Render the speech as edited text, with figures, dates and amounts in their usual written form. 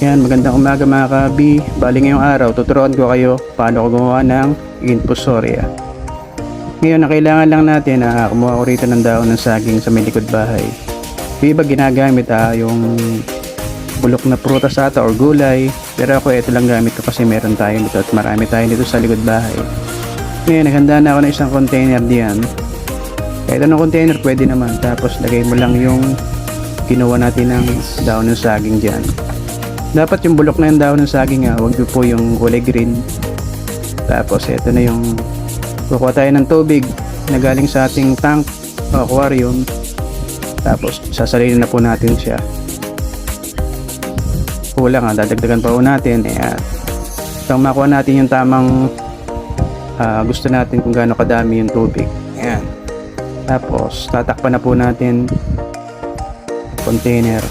Yan, magandang umaga mga kabi. Bali ngayong araw, tuturuan ko kayo paano ko gumawa ng infusoria. Ngayon, ang kailangan lang natin na kumuha ko rito ng dahon ng saging sa may likod bahay. Yung iba ginagamit yung bulok na prutas ata or gulay. Pero ako ito lang gamit ko kasi meron tayo nito at marami tayo nito sa likod bahay. Ngayon, naghanda na ako ng isang container diyan. Kahit anong container pwede naman. Tapos lagay mo lang yung kinuha natin ng dahon ng saging diyan. Dapat yung bulok na yung dahon ng saging huwag nyo po yung kulay green. Tapos ito na yung kukuha tayo ng tubig na galing sa ating tank o aquarium. Tapos sasalinin na po natin siya. Kulang dadagdagan pa po natin. Itong makuha natin yung tamang gusto natin kung gaano kadami yung tubig. Ayan. Tapos tatakpan na po natin container.